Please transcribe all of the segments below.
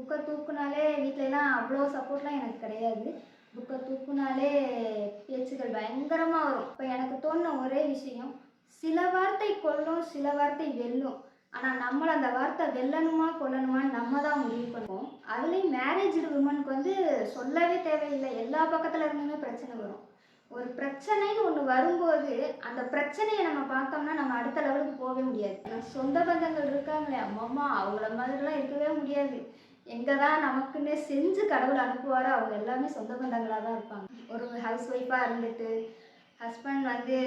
புக்கை தூக்குனாலே வீட்டிலலாம் அவ்வளோ சப்போர்ட்லாம் எனக்கு கிடையாது. புக்கை தூக்குனாலே பேச்சுகள் பயங்கரமாக வரும். இப்போ எனக்கு தோணுன ஒரே விஷயம், சில வார்த்தை கொல்லும், சில வார்த்தை வெல்லும். ஆனால் நம்மளை அந்த வார்த்தை வெல்லணுமா கொல்லணுமான்னு நம்ம தான் முடிவு பண்ணுவோம். அதுலேயும் மேரேஜ்டு விமனுக்கு வந்து சொல்லவே தேவையில்லை. எல்லா பக்கத்தில் இருந்துமே பிரச்சனை வரும். ஒரு பிரச்சனைன்னு ஒன்று வரும்போது அந்த பிரச்சனையை நம்ம பார்த்தோம்னா நம்ம அடுத்த லெவலுக்கு போகவே முடியாது. சொந்த பந்தங்கள் இருக்காங்களே அம்மா, அவங்கள மாதிரிலாம் இருக்கவே முடியாது. எங்கே தான் நமக்குன்னே செஞ்சு கடவுள் அனுப்புவாரோ அவங்க எல்லாமே சொந்த பந்தங்களாக தான் இருப்பாங்க. ஒரு ஹவுஸ் ஒய்ஃபாக இருந்துட்டு ஹஸ்பண்ட் வந்து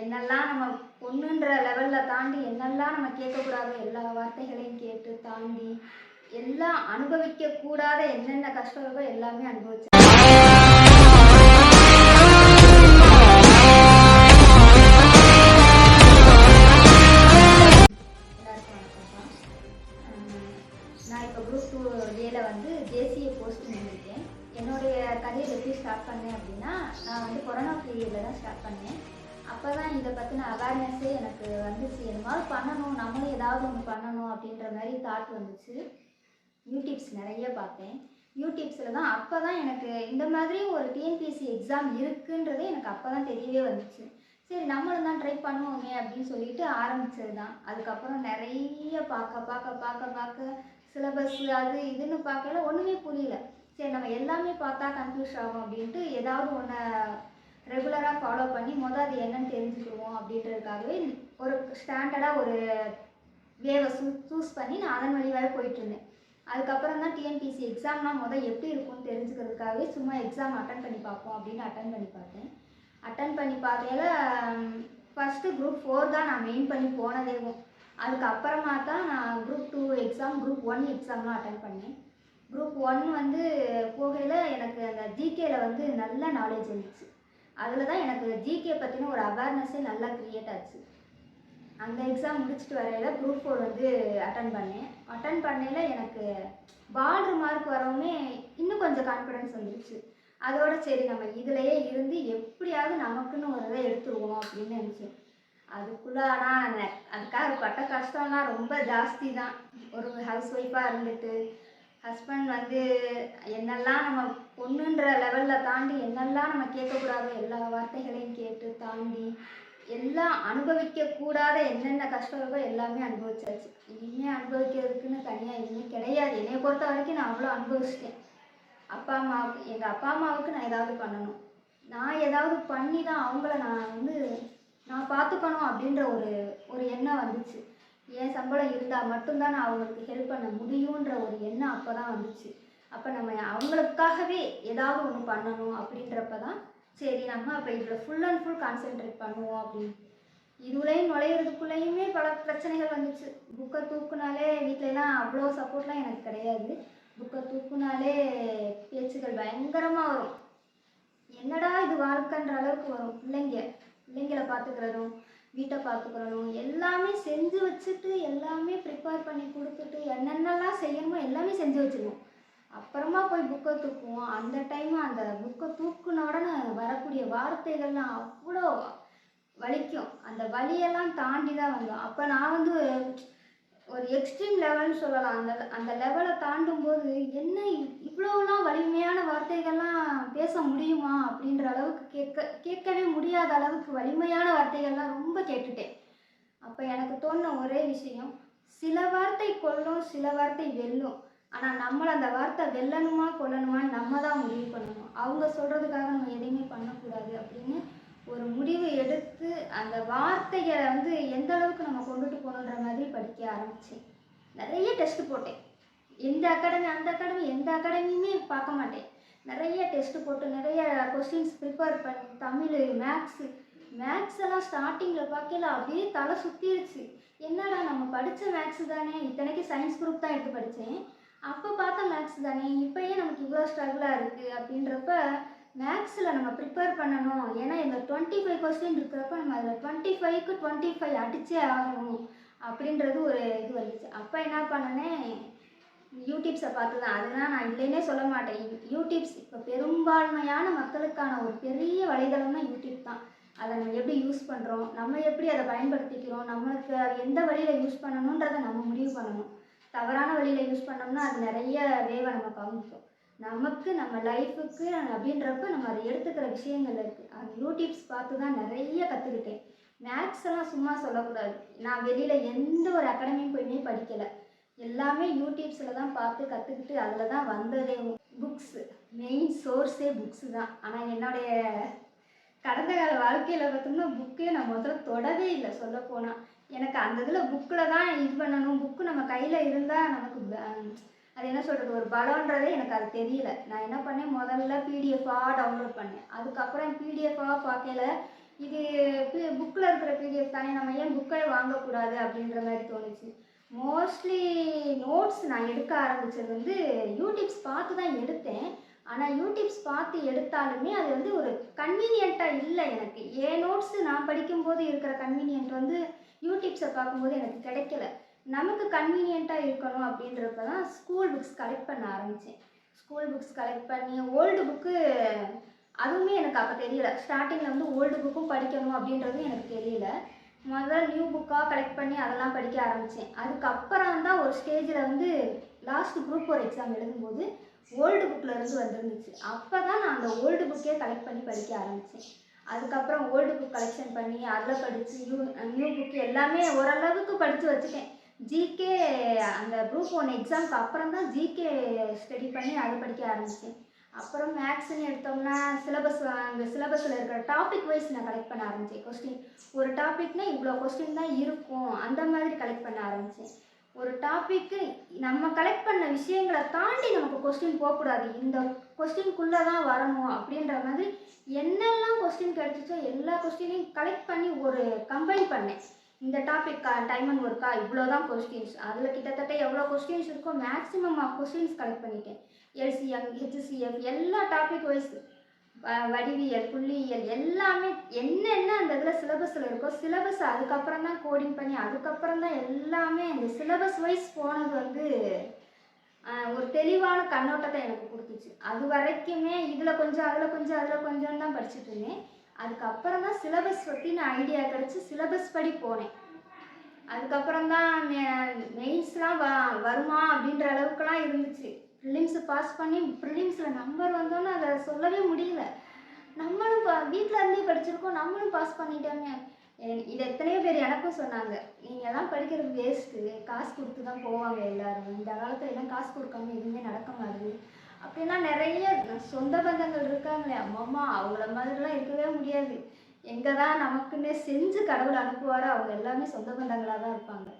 என்னெல்லாம் நம்ம பொண்ணுன்ற லெவலில் தாண்டி என்னெல்லாம் நம்ம கேட்கக்கூடாதோ எல்லா வார்த்தைகளையும் கேட்டு தாண்டி எல்லாம் அனுபவிக்கக்கூடாத என்னென்ன கஷ்டம் இருக்கோ எல்லாமே அனுபவிச்சு. நான் இப்போ குரூப் 2A வந்து தேசிய போஸ்ட் பண்ணியிருக்கேன். என்னுடைய கரியர் எப்படி ஸ்டார்ட் பண்ணேன் அப்படின்னா, நான் வந்து கொரோனா பீரியடில் தான் ஸ்டார்ட் பண்ணேன். அப்போ தான் இதை பற்றின அவேர்னஸ்ஸே எனக்கு வந்துச்சு. என்னமாவது பண்ணணும், நம்மளும் ஏதாவது ஒன்று பண்ணணும் அப்படின்ற மாதிரி தாட் வந்துச்சு. யூடியூப்ஸ் நிறைய பார்த்தேன். யூடியூப்ஸில் தான் அப்போ தான் எனக்கு இந்த மாதிரி ஒரு டிஎன்பிஎஸ்சி எக்ஸாம் இருக்குன்றதே எனக்கு அப்போ தான் தெரியவே வந்துச்சு. சரி நம்மளும் தான் ட்ரை பண்ணுவோமே அப்படின்னு சொல்லிட்டு ஆரம்பித்தது தான். அதுக்கப்புறம் நிறைய பார்க்க சிலபஸ் அது இதுன்னு பார்க்கல ஒன்றுமே புரியல. சரி நம்ம எல்லாமே பார்த்தா கன்ஃபியூஸ் ஆகும் அப்படின்ட்டு ஏதாவது ஒன்று ரெகுலராக ஃபாலோ பண்ணி அது என்னன்னு தெரிஞ்சுக்கிடுவோம் அப்படின்றதுக்காகவே ஒரு ஸ்டாண்டர்டாக ஒரு வேவை சூஸ் பண்ணி நான் அதன் வழியாக போயிட்டுருந்தேன். அதுக்கப்புறம் தான் டிஎன்பிஎஸ்சி எக்ஸாம்னால் எப்படி இருக்கும்னு தெரிஞ்சுக்கிறதுக்காகவே சும்மா எக்ஸாம் அட்டன் பண்ணி பார்ப்போம் அப்படின்னு அட்டன் பண்ணி பார்த்தேன். அட்டன் பண்ணி பார்க்கையில ஃபஸ்ட்டு குரூப் 4 தான் நான் மெயின் பண்ணி போனதேவும். அதுக்கப்புறமா தான் நான் குரூப் 2 எக்ஸாம், குரூப் 1 எக்ஸாம்லாம் அட்டன் பண்ணேன். குரூப் 1 வந்து போகையில் எனக்கு அந்த ஜிகேயில் வந்து நல்ல நாலேஜ் இருந்துச்சு. அதில் தான் எனக்கு ஜிகே பற்றின ஒரு அவேர்னஸே நல்லா க்ரியேட் ஆச்சு. அந்த எக்ஸாம் முடிச்சுட்டு வரையில் குரூப் 4 வந்து அட்டன் பண்ணேன். அட்டன் பண்ணையில் எனக்கு பார்டர் மார்க் வரவுமே இன்னும் கொஞ்சம் கான்ஃபிடென்ஸ் வந்துருச்சு. அதோட சரி நம்ம இதிலையே இருந்து எப்படியாவது நமக்குன்னு ஒரு இதை எடுத்துருவோம் அப்படின்னு நினச்சேன். அதுக்குள்ளே ஆனால் அதுக்காக பட்ட கஷ்டம்லாம் ரொம்ப ஜாஸ்தி தான். ஒரு ஹவுஸ் ஒய்ஃபாக இருந்துட்டு ஹஸ்பண்ட் வந்து என்னெல்லாம் நம்ம பொண்ணுன்ற லெவலில் தாண்டி என்னெல்லாம் நம்ம கேட்கக்கூடாதோ எல்லா வார்த்தைகளையும் கேட்டு தாண்டி எல்லாம் அனுபவிக்கக்கூடாத என்னென்ன கஷ்டம் இருக்கோ எல்லாமே அனுபவிச்சாச்சு. இனிமேல் அனுபவிக்கிறதுக்குன்னு தனியாக எதுவுமே கிடையாது. என்னை பொறுத்த வரைக்கும் நான் அவ்வளோ அனுபவிச்சிட்டேன். எங்கள் அப்பா அம்மாவுக்கு நான் ஏதாவது பண்ணணும், நான் ஏதாவது பண்ணி தான் அவங்கள நான் பார்த்துக்கணும் அப்படின்ற ஒரு எண்ணம் வந்துச்சு. என் சம்பளம் இருந்தால் மட்டும்தான் நான் அவங்களுக்கு ஹெல்ப் பண்ண முடியுன்ற ஒரு எண்ணம் அப்போ தான் வந்துச்சு. அப்போ நம்ம அவங்களுக்காகவே ஏதாவது ஒன்று பண்ணணும் அப்படின்றப்ப தான் சரி நம்ம அப்போ இதில் ஃபுல் அண்ட் ஃபுல் கான்சென்ட்ரேட் பண்ணுவோம் அப்படின்னு. இதுலேயும் நுழையிறதுக்குள்ளேயுமே பல பிரச்சனைகள் வந்துச்சு. புக்கை தூக்குனாலே வீட்டிலலாம் அவ்வளோ சப்போர்ட்லாம் எனக்கு கிடையாது. புக்கை தூக்குனாலே பேச்சுகள் பயங்கரமாக வரும். என்னடா இது வாழ்க்கைன்ற அளவுக்கு வரும். பிள்ளைங்களை பார்த்துக்கிறதும் வீட்டை பார்த்துக்கிறதும் எல்லாமே செஞ்சு வச்சுட்டு எல்லாமே ப்ரிப்பேர் பண்ணி கொடுத்துட்டு என்னென்னலாம் செய்யணுமோ எல்லாமே செஞ்சு வச்சுருவோம். அப்புறமா போய் புக்கை தூக்குவோம். அந்த டைம் அந்த புக்கை தூக்குன உடனே வரக்கூடிய வார்த்தைகள்லாம் அவ்வளோ வலிக்கும். அந்த வலியெல்லாம் தாண்டி தான் வந்தோம். அப்போ நான் வந்து ஒரு எக்ஸ்ட்ரீம் லெவல்னு சொல்லலாம். அந்த லெவலை தாண்டும்போது என்ன இவ்வளோலாம் வலிமையான வார்த்தைகள்லாம் பேச முடியுமா அப்படின்ற அளவுக்கு கேட்கவே முடியாத அளவுக்கு வலிமையான வார்த்தைகள்லாம் ரொம்ப கேட்டுட்டேன். அப்போ எனக்கு தோணுன ஒரே விஷயம், சில வார்த்தை கொல்லும், சில வார்த்தை வெல்லும். ஆனால் நம்மளை அந்த வார்த்தை வெல்லணுமா கொல்லணுமான்னு நம்ம தான் முடிவு பண்ணணும். அவங்க சொல்கிறதுக்காக நம்ம எதையுமே பண்ணக்கூடாது அப்படின்னு ஒரு முடிவு எடுத்து அந்த வார்த்தைகளை வந்து எந்த அளவுக்கு நம்ம கொண்டுட்டு போகணுன்ற மாதிரி படிக்க ஆரம்பித்தேன். நிறைய டெஸ்ட்டு போட்டேன். எந்த அகாடமி எந்த அகாடமியுமே பார்க்க மாட்டேன். நிறைய டெஸ்ட்டு போட்டு நிறைய கொஸ்டின்ஸ் ப்ரிப்பேர் பண்ணி தமிழ், மேக்ஸ் எல்லாம் ஸ்டார்டிங்கில் பார்க்கல அப்படியே தலை சுற்றிருச்சு. என்னடா நம்ம படித்த மேக்ஸு தானே, இத்தனைக்கு சயின்ஸ் குரூப் தான் எடுத்து படித்தேன். அப்போ பார்த்தா மேக்ஸ் தானே, இப்போயே நமக்கு இவ்வளோ ஸ்ட்ரகிளாக இருக்குது அப்படின்றப்ப மேக்ஸில் நம்ம ப்ரிப்பேர் பண்ணணும். ஏன்னா இந்த 25 கொஸ்டின் இருக்கிறப்ப நம்ம அதில் 25க்கு 25 அடித்தே ஆகணும் அப்படின்றது ஒரு இது வந்துச்சு. அப்போ என்ன பண்ணனேன், யூடியூப்ஸை பார்த்து தான். அதெல்லாம் நான் இல்லைன்னே சொல்ல மாட்டேன். யூடியூப்ஸ் இப்போ பெரும்பான்மையான மக்களுக்கான ஒரு பெரிய வலைதளம்னா யூடியூப் தான். அதை நம்ம எப்படி யூஸ் பண்ணுறோம், நம்ம எப்படி அதை பயன்படுத்திக்கிறோம், நம்மளுக்கு அது எந்த வழியில் யூஸ் பண்ணணுன்றதை நம்ம முடிவு பண்ணணும். தவறான வழியில் யூஸ் பண்ணோம்னா அது நிறைய வேவை நம்ம காமிக்கும். நமக்கு நம்ம லைஃபுக்கு அப்படின்றப்ப நம்ம அதை எடுத்துக்கிற விஷயங்கள் இருக்குது. அந்த யூடியூப்ஸ் பார்த்து தான் நிறைய கற்றுக்கிட்டேன். மேக்ஸ் எல்லாம் சும்மா சொல்லக்கூடாது. நான் வெளியில் எந்த ஒரு அகாடமியும் போயுமே படிக்கலை. எல்லாமே யூடியூப்ஸில் தான் பார்த்து கற்றுக்கிட்டு அதில் தான் வந்ததே. புக்ஸு மெயின் சோர்ஸே புக்ஸு தான். ஆனால் என்னுடைய கடந்த கால வாழ்க்கையில் பார்த்தோம்னா புக்கே நான் முதல்ல தொடவே இல்லை. சொல்லப்போனால் எனக்கு அந்த இதில் புக்கில் தான் இது பண்ணணும். புக்கு நம்ம கையில் இருந்தால் நமக்கு அது என்ன சொல்கிறது, ஒரு பலன்றதே எனக்கு அது தெரியல. நான் என்ன பண்ணேன், முதல்ல பிடிஎஃபாக டவுன்லோட் பண்ணேன். அதுக்கப்புறம் பிடிஎஃபாக பார்க்கல, இது புக்கில் இருக்கிற பிடிஎஃப் தானே, நம்ம ஏன் புக்கை வாங்கக்கூடாது அப்படின்ற மாதிரி தோணுச்சு. மோஸ்ட்லி நோட்ஸ் நான் எடுக்க ஆரம்பித்தது வந்து யூடியூப்ஸ் பார்த்து தான் எடுத்தேன். ஆனால் யூடியூப்ஸ் பார்த்து எடுத்தாலுமே அது வந்து ஒரு கன்வீனியண்ட்டாக இல்லை எனக்கு. என் நோட்ஸு நான் படிக்கும்போது இருக்கிற கன்வீனியன்ட் வந்து யூடியூப்ஸை பார்க்கும்போது எனக்கு கிடைக்கல. நமக்கு கன்வீனியண்ட்டாக இருக்கணும் அப்படின்றப்ப தான் ஸ்கூல் புக்ஸ் கலெக்ட் பண்ண ஆரம்பித்தேன். ஸ்கூல் புக்ஸ் கலெக்ட் பண்ணி ஓல்டு புக்கு அதுவுமே எனக்கு அப்போ தெரியல. ஸ்டார்டிங்கில் வந்து ஓல்டு புக்கும் படிக்கணும் அப்படின்றதும் எனக்கு தெரியல. முதல்ல நியூ புக்காக கலெக்ட் பண்ணி அதெல்லாம் படிக்க ஆரம்பித்தேன். அதுக்கப்புறம் தான் ஒரு ஸ்டேஜில் வந்து லாஸ்ட் குரூப் ஒரு எக்ஸாம் எழுதும்போது ஓல்டு புக்கில் இருந்து வந்துருந்துச்சு. அப்போ தான் நான் அந்த ஓல்டு புக்கே கலெக்ட் பண்ணி படிக்க ஆரம்பித்தேன். அதுக்கப்புறம் ஓல்டு புக் கலெக்ஷன் பண்ணி அதில் படித்து நியூ புக்கு எல்லாமே ஓரளவுக்கு படித்து வச்சுட்டேன். ஜிகே அந்த குரூப் 1 எக்ஸாமுக்கு அப்புறம் தான் ஜிகே ஸ்டடி பண்ணி அதை படிக்க ஆரம்பித்தேன். அப்புறம் மேக்ஸ்ன்னு எடுத்தோம்னா அந்த சிலபஸில் இருக்கிற டாபிக் வைஸ் நான் கலெக்ட் பண்ண ஆரம்பித்தேன். கொஸ்டின் ஒரு டாபிக்னால் இவ்வளோ கொஸ்டின் தான் இருக்கும், அந்த மாதிரி கலெக்ட் பண்ண ஆரம்பித்தேன். ஒரு டாப்பிக்கு நம்ம கலெக்ட் பண்ண விஷயங்களை தாண்டி நமக்கு கொஸ்டின் போகக்கூடாது, இந்த கொஸ்டின்குள்ளே தான் வரணும் அப்படின்ற மாதிரி என்னெல்லாம் கொஸ்டின் கிடச்சிச்சோ எல்லா கொஸ்டினையும் கலெக்ட் பண்ணி ஒரு கம்பைன் பண்ணேன். இந்த டாபிக் டைம் அண்ட் ஒர்க்கா இவ்வளோ தான் கொஸ்டின்ஸ், அதில் கிட்டத்தட்ட எவ்வளோ கொஸ்டின்ஸ் இருக்கோ மேக்ஸிமம் ஆஃப் கொஸ்டின்ஸ் கலெக்ட் பண்ணிட்டேன். எல்சிஎம், ஹெச்சிஎஃப் எல்லா டாபிக் வைஸ், வடிவியல், புள்ளியியல் எல்லாமே என்னென்ன அந்த இதில் சிலபஸில் இருக்கோ சிலபஸ் அதுக்கப்புறம் தான் கோடிங் பண்ணி அதுக்கப்புறம் தான் எல்லாமே அந்த சிலபஸ் வைஸ் போனது வந்து ஒரு தெளிவான கண்ணோட்டத்தை எனக்கு கொடுத்துச்சு. அது வரைக்குமே இதில் கொஞ்சம் அதில் கொஞ்சம் அதில் கொஞ்சம் தான் படிச்சுட்டு இருந்தேன். அதுக்கப்புறம் தான் சிலபஸ் பற்றின ஐடியா கிடச்சி சிலபஸ் படி போனேன். அதுக்கப்புறம் தான் மெயின்ஸ்லாம் வருமா அப்படின்ற அளவுக்குலாம் இருந்துச்சு. ப்ரிலிம்ஸு பாஸ் பண்ணி ப்ரிலிம்ஸில் நம்பர் வந்தோன்னு அதை சொல்லவே முடியல. நம்மளும் வீட்டில் இருந்தே படிச்சிருக்கோம், நம்மளும் பாஸ் பண்ணிட்டோமே. இது எத்தனையோ பேர் எனக்கும் சொன்னாங்க, நீங்கள் எல்லாம் படிக்கிறது வேஸ்ட்டு, காசு கொடுத்து தான் போவாங்க எல்லோரும், இந்த காலத்தில் எல்லாம் காசு கொடுக்காம எதுவுமே நடக்க மாட்டுது அப்படின்னா நிறைய சொந்த பந்தங்கள் இருக்காங்களே அம்மா, அவங்கள மாதிரிலாம் இருக்கவே முடியாது. எங்கே தான் நமக்குன்னே செஞ்சு கடவுள் அனுப்புவாரோ அவங்க எல்லாமே சொந்த பந்தங்களாக தான் இருப்பாங்க.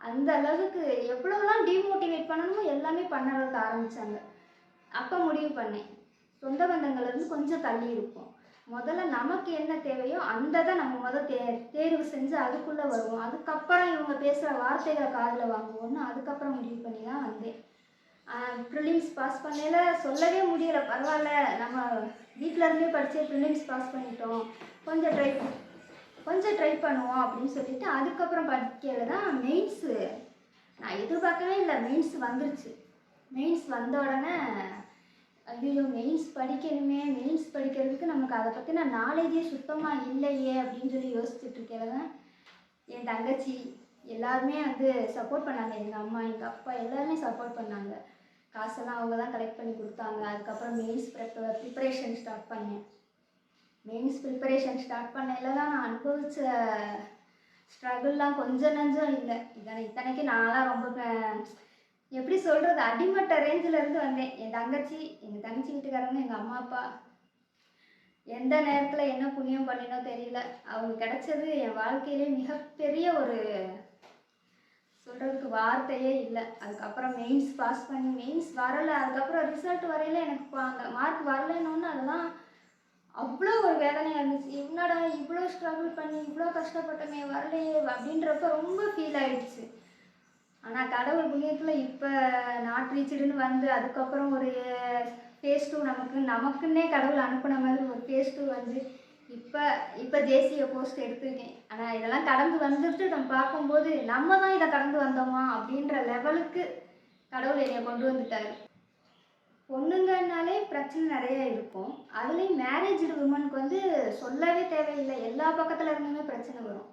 அந்த அளவுக்கு எவ்வளோலாம் டிமோட்டிவேட் பண்ணணுமோ எல்லாமே பண்ணறதுக்கு ஆரம்பித்தாங்க. அப்போ முடிவு பண்ணேன், சொந்த பந்தங்கள்லேருந்து கொஞ்சம் தள்ளி இருப்போம். முதல்ல நமக்கு என்ன தேவையோ அந்த தான் நம்ம தேர்வு செஞ்சு அதுக்குள்ளே வருவோம். அதுக்கப்புறம் இவங்க பேசுகிற வார்த்தைகளை காதில் வாங்குவோம்னு அதுக்கப்புறம் முடிவு பண்ணி தான் வந்தேன். ப்ரிலிம்ஸ் பாஸ் பண்ணல சொல்லவே முடியலை. பரவாயில்ல, நம்ம வீட்டில் இருந்தே படித்தே ப்ரிலிம்ஸ் பாஸ் பண்ணிட்டோம், கொஞ்சம் ட்ரை பண்ணுவோம் அப்படின்னு சொல்லிட்டு அதுக்கப்புறம் படிக்கல தான் மெயின்ஸு. நான் எதிர்பார்க்கவே இல்லை, மெயின்ஸ் வந்துருச்சு. மெயின்ஸ் வந்த உடனே ஐயோ மெயின்ஸ் படிக்கணுமே, மெயின்ஸ் படிக்கிறதுக்கு நமக்கு அதை பற்றின நாலேஜே சுத்தமாக இல்லையே அப்படின்னு சொல்லி யோசிச்சுட்டு இருக்கிறத என் தங்கச்சி எல்லாருமே வந்து சப்போர்ட் பண்ணாங்க. எங்கள் அம்மா, எங்கள் அப்பா எல்லாருமே சப்போர்ட் பண்ணாங்க. காசெல்லாம் அவங்க தான் கலெக்ட் பண்ணி கொடுத்தாங்க. அதுக்கப்புறம் மெயின்ஸ் ப்ரிப்பரேஷன் ஸ்டார்ட் பண்ணேன். மெயின்ஸ் ப்ரிப்பரேஷன் ஸ்டார்ட் பண்ணல தான் நான் அனுபவித்த ஸ்ட்ரகிள்லாம் கொஞ்சம் நஞ்சம் இல்லை. இத்தனைக்கு நான்லாம் ரொம்ப எப்படி சொல்கிறது, அடிமட்ட ரேஞ்சில் இருந்து வந்தேன். எங்கள் தங்கச்சி வீட்டுக்காரங்க, எங்கள் அம்மா அப்பா எந்த நேரத்தில் என்ன புண்ணியம் பண்ணினோ தெரியல, அவங்க கிடைச்சது என் வாழ்க்கையிலே மிகப்பெரிய ஒரு சொல்கிறதுக்கு வார்த்தையே இல்லை. அதுக்கப்புறம் மெயின்ஸ் பாஸ் பண்ணி மெயின்ஸ் வரலை, அதுக்கப்புறம் ரிசல்ட் வரையில எனக்கு அந்த மார்க் வரலைன்னு அதெல்லாம் அவ்வளோ ஒரு வேதனையாக இருந்துச்சு. என்னடா இவ்வளோ ஸ்ட்ரகிள் பண்ணி இவ்வளோ கஷ்டப்பட்டமே வரலையே அப்படின்றப்ப ரொம்ப ஃபீல் ஆகிடுச்சு. ஆனால் கடவுள் புண்ணியத்தில் இப்போ நாட் ரீச்சுடுன்னு வந்து அதுக்கப்புறம் ஒரு ஃபேஸ் 2 நமக்குன்னே கடவுள் அனுப்பின மாதிரி ஒரு ஃபேஸ் 2 வந்து இப்போ தேசிய போஸ்ட் எடுத்திருக்கேன். ஆனால் இதெல்லாம் கடந்து வந்துட்டு நம்ம பார்க்கும்போது நம்ம தான் இதை கடந்து வந்தோமா அப்படின்ற லெவலுக்கு கடவுள் என்னை கொண்டு வந்துட்டார். பொண்ணுங்கன்னாலே பிரச்சனை நிறைய இருக்கும். அதுலேயும் மேரேஜ்டு உமனுக்கு வந்து சொல்லவே தேவையில்லை, எல்லா பக்கத்தில் இருந்துமே பிரச்சனை வரும்.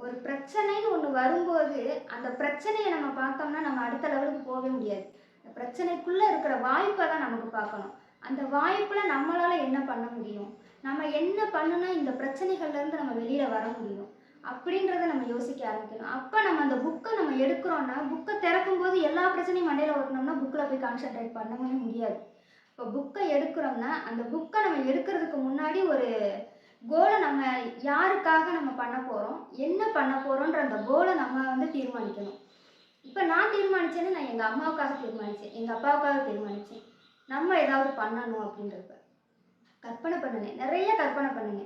ஒரு பிரச்சனைன்னு ஒன்று வரும்போது அந்த பிரச்சனையை நம்ம பார்த்தோம்னா நம்ம அடுத்த லெவலுக்கு போகவே முடியாது. அந்த பிரச்சனைக்குள்ளே இருக்கிற வாய்ப்பை தான் நமக்கு பார்க்கணும். அந்த வாய்ப்பில் நம்மளால் என்ன பண்ண முடியும், நம்ம என்ன பண்ணுனா இந்த பிரச்சனைகள்லேருந்து நம்ம வெளியில் வர முடியும் அப்படின்றத நம்ம யோசிக்க ஆரம்பிக்கணும். அப்போ நம்ம அந்த புக்கை நம்ம எடுக்கிறோன்னா, புக்கை திறக்கும்போது எல்லா பிரச்சனையும் மண்டையில் ஓட்டினோம்னா புக்கில் போய் கான்சென்ட்ரேட் பண்ணவே முடியாது. இப்போ புக்கை எடுக்கிறோம்னா அந்த புக்கை நம்ம எடுக்கிறதுக்கு முன்னாடி ஒரு கோலை நம்ம யாருக்காக நம்ம பண்ண போகிறோம், என்ன பண்ண போகிறோன்ற அந்த கோலை நம்ம வந்து தீர்மானிக்கணும். இப்போ நான் தீர்மானித்தேன்னு நான் எங்கள் அம்மாவுக்காக தீர்மானித்தேன், எங்கள் அப்பாவுக்காக தீர்மானித்தேன். நம்ம ஏதாவது பண்ணணும் அப்படின்றப்ப கற்பனை பண்ணுங்க, நிறைய கற்பனை பண்ணுங்க.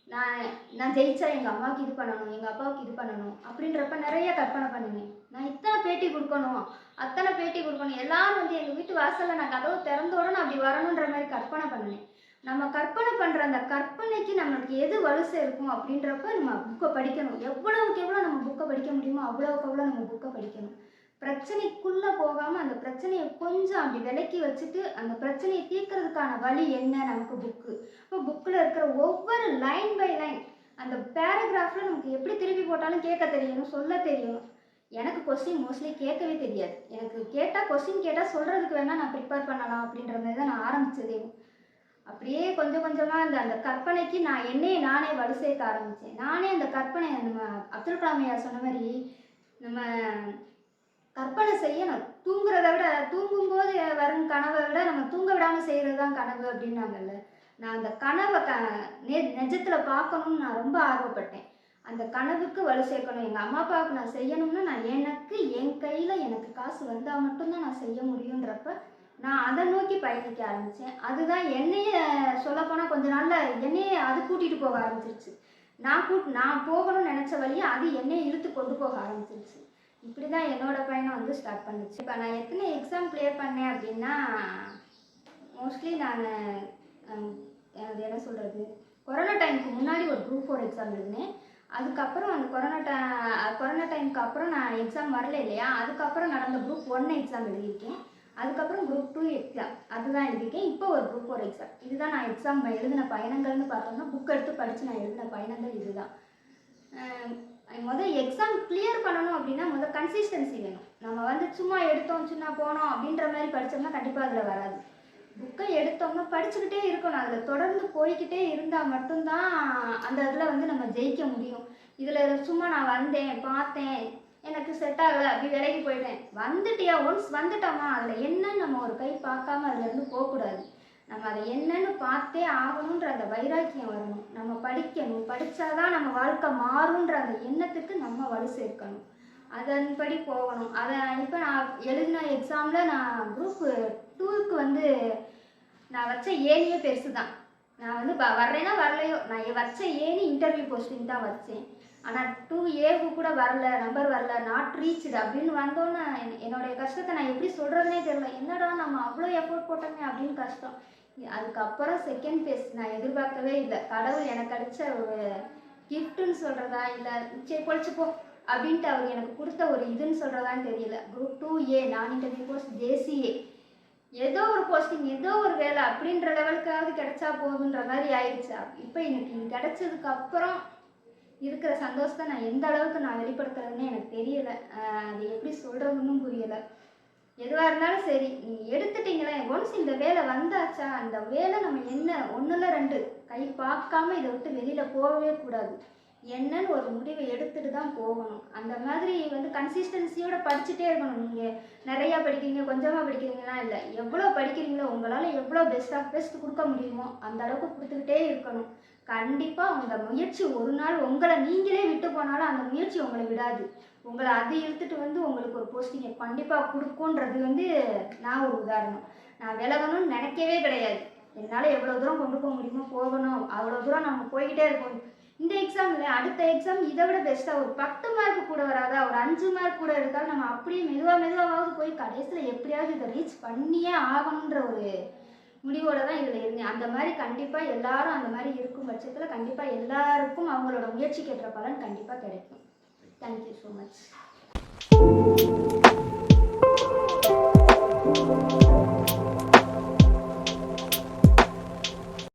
நான் நான் ஜெயிச்சா எங்கள் அம்மாவுக்கு இது பண்ணணும், எங்கள் அப்பாவுக்கு இது பண்ணணும் அப்படின்றப்ப நிறைய கற்பனை பண்ணுங்க. நான் இத்தனை பேட்டி கொடுக்கணும், அத்தனை பேட்டி கொடுக்கணும், எல்லாரும் வந்து எங்கள் வீட்டு வாசலில் நான் கதவு திறந்தோட நான் அப்படி வரணுன்ற மாதிரி கற்பனை பண்ணினேன். நம்ம கற்பனை பண்ணுற அந்த கற்பனைக்கு நம்மளுக்கு எது வலுசை இருக்கும் அப்படின்றப்ப நம்ம புக்கை படிக்கணும். எவ்வளவுக்கு எவ்வளோ நம்ம புக்கை படிக்க முடியுமோ அவ்வளோக்கு எவ்வளோ நம்ம புக்கை படிக்கணும். பிரச்சனைக்குள்ளே போகாமல் அந்த பிரச்சனையை கொஞ்சம் அப்படி விலக்கி வச்சுட்டு அந்த பிரச்சனையை தீர்க்கறதுக்கான வழி என்ன நமக்கு புக்கு. இப்போ புக்கில் இருக்கிற ஒவ்வொரு லைன் பை லைன் அந்த பேராகிராஃபில் நமக்கு எப்படி திருப்பி போட்டாலும் கேட்க தெரியணும், சொல்ல தெரியணும். எனக்கு கொஸ்டின் மோஸ்ட்லி கேட்கவே தெரியாது. எனக்கு கேட்டால் கொஸ்டின் கேட்டால் சொல்கிறதுக்கு வேணால் நான் ப்ரிப்பேர் பண்ணலாம் அப்படின்ற மாதிரி தான் நான் ஆரம்பித்ததே. அப்படியே கொஞ்சம் கொஞ்சமாக அந்த கற்பனைக்கு நான் என்னையே நானே வலு சேர்க்க ஆரம்பித்தேன். நானே அந்த கற்பனை நம்ம அப்துல் கலாம் ஐயா சொன்ன மாதிரி நம்ம கற்பனை செய்யணும். தூங்குறத விட தூங்கும்போது வரும் கனவை விட நம்ம தூங்க விடாமல் செய்கிறது தான் கனவு அப்படின்னாங்கல்ல. நான் அந்த கனவை நிஜத்தில் பார்க்கணும்னு நான் ரொம்ப ஆர்வப்பட்டேன். அந்த கனவுக்கு வலு சேர்க்கணும். எங்கள் அம்மா அப்பாவுக்கு நான் செய்யணும்னா நான் எனக்கு என் கையில் எனக்கு காசு வந்தால் மட்டும்தான் நான் செய்ய முடியுன்றப்ப நான் அதை நோக்கி பயணிக்க ஆரம்பித்தேன். அதுதான் என்னையே சொல்லப்போனால் கொஞ்ச நாளில் என்னையே அது கூட்டிகிட்டு போக ஆரம்பிச்சிருச்சு. நான் போகணும்னு நினச்ச வழியை அது என்னையை இழுத்து கொண்டு போக ஆரம்பிச்சிருச்சு. இப்படி தான் என்னோடய பயணம் வந்து ஸ்டார்ட் பண்ணுச்சு. இப்போ நான் எத்தனை எக்ஸாம் கிளியர் பண்ணேன் அப்படின்னா, மோஸ்ட்லி நான் அது என்ன சொல்கிறது, கொரோனா டைமுக்கு முன்னாடி ஒரு குரூப் 4 எக்ஸாம் எழுதினேன். அதுக்கப்புறம் அந்த கொரோனா டைமுக்கு அப்புறம் நான் எக்ஸாம் வரல இல்லையா, அதுக்கப்புறம் நடந்த குரூப் 1 எக்ஸாம் எழுதியிருக்கேன். அதுக்கப்புறம் குரூப் 2 எக்ஸாம் அதுதான் எழுதியிருக்கேன். இப்போ ஒரு குரூப் 4 எக்ஸாம். இதுதான் நான் எக்ஸாம் எழுதின பயணங்கள்னு பார்த்தோம்னா, புக் எடுத்து படித்து நான் எழுதின பயணங்கள் இதுதான். முதல் எக்ஸாம் கிளியர் பண்ணணும் அப்படின்னா முதல் கன்சிஸ்டன்சி வேணும். நம்ம வந்து சும்மா எடுத்தோம் சும்மா போனோம் அப்படின்ற மாதிரி படித்தோம்னா கண்டிப்பாக அதில் வராது. புக்கை எடுத்தோம்னா படிச்சுக்கிட்டே இருக்கணும். அதில் தொடர்ந்து போய்கிட்டே இருந்தால் மட்டும்தான் அந்த இதில் வந்து நம்ம ஜெயிக்க முடியும். இதில் சும்மா நான் வந்தேன் பார்த்தேன் எனக்கு செட் ஆகலை அப்படி விலைக்கு போயிட்டேன், வந்துட்டியா ஒன்ஸ் வந்துட்டோமா அதில் என்னன்னு நம்ம ஒரு கை பார்க்காம அதுலேருந்து போகக்கூடாது. நம்ம அதை என்னன்னு பார்த்தே ஆகணுன்ற அந்த வைராக்கியம் வரணும். நம்ம படிக்கணும், படித்தாதான் நம்ம வாழ்க்கை மாறுன்ற அந்த எண்ணத்துக்கு நம்ம வலு சேர்க்கணும், அதன்படி போகணும். அதை இப்போ நான் எழுதின எக்ஸாமில் நான் குரூப் 2க்கு வந்து நான் வச்ச ஏனியே பெருசு தான். நான் வந்து வர்றேன்னா வரலையோ நான் வச்ச ஏனி இன்டர்வியூ போஸ்டிங் தான் வச்சேன். ஆனால் 2A கூட வரல, நம்பர் வரல, நாட் ரீச்டு அப்படின்னு வந்தோன்னே என்னுடைய கஷ்டத்தை நான் எப்படி சொல்கிறதுனே தெரியல. என்னடா நம்ம அவ்வளோ எஃபோர்ட் போட்டோமே அப்படின்னு கஷ்டம். அதுக்கப்புறம் செகண்ட் ஃபேஸ் நான் எதிர்பார்க்கவே இல்லை. கடவுள் எனக்கு அடித்த ஒரு கிஃப்ட்டுன்னு சொல்கிறதா இல்லை சரி பொழிச்சுப்போ அப்படின்ட்டு அவர் எனக்கு கொடுத்த ஒரு இதுன்னு சொல்கிறதான்னு தெரியல. குரூப் 2A நான் இன்டர்வியூ போஸ்ட் JCA ஏதோ ஒரு போஸ்டிங் ஏதோ ஒரு வேலை அப்படின்ற லெவலுக்காவது கிடைச்சா போதுன்ற மாதிரி ஆயிடுச்சா. இப்போ எனக்கு இது கிடைச்சதுக்கு அப்புறம் இருக்கிற சந்தோஷத்தை நான் எந்த அளவுக்கு நான் வெளிப்படுத்துறதுன்னு எனக்கு தெரியலை. அது எப்படி சொல்கிறதுன்னு புரியலை. எதுவாக இருந்தாலும் சரி நீங்கள் எடுத்துட்டீங்களே, ஒன்ஸ் இந்த வேலை வந்தாச்சா அந்த வேலை நம்ம என்ன 1 இல்ல 2 கை பார்க்காம இதை விட்டு வெளியில் போகவே கூடாது. என்னன்னு ஒரு முடிவை எடுத்துகிட்டு தான் போகணும். அந்த மாதிரி வந்து கன்சிஸ்டன்சியோடு படிச்சுட்டே இருக்கணும். நீங்கள் நிறையா படிக்கிறீங்க கொஞ்சமாக படிக்கிறீங்கன்னா இல்லை, எவ்வளோ படிக்கிறீங்களோ உங்களால் எவ்வளோ பெஸ்ட் ஆஃப் பெஸ்ட் கொடுக்க முடியுமோ அந்த அளவுக்கு கொடுத்துக்கிட்டே இருக்கணும். கண்டிப்பாக அந்த முயற்சி ஒரு நாள் உங்களை நீங்களே விட்டு போனாலும் அந்த முயற்சி உங்களை விடாது. உங்களை அதை இழுத்துட்டு வந்து உங்களுக்கு ஒரு போஸ்டிங்கை கண்டிப்பாக கொடுக்குன்றது வந்து நான் ஒரு உதாரணம். நான் விலகணும்னு நினைக்கவே கிடையாது. என்னால் எவ்வளோ தூரம் கொண்டு போக முடியுமோ போகணும், அவ்வளோ தூரம் நம்ம போய்கிட்டே இருக்கணும். இந்த எக்ஸாமில் அடுத்த எக்ஸாம் இதை விட பெஸ்ட்டாக ஒரு 10 மார்க் கூட வராதா, ஒரு 5 மார்க் கூட எடுத்தாலும் நம்ம அப்படியே மெதுவாவது போய் கடைசியில் எப்படியாவது இதை ரீச் பண்ணியே ஆகணுன்ற ஒரு முடிவோடு தான் இதில் இருந்தேன். அந்த மாதிரி கண்டிப்பாக எல்லாரும் அந்த மாதிரி இருக்கும் பட்சத்தில் கண்டிப்பாக எல்லாருக்கும் அவங்களோட முயற்சிக்கு ஏற்ற பலன் கண்டிப்பாக கிடைக்கும். Thank you so much.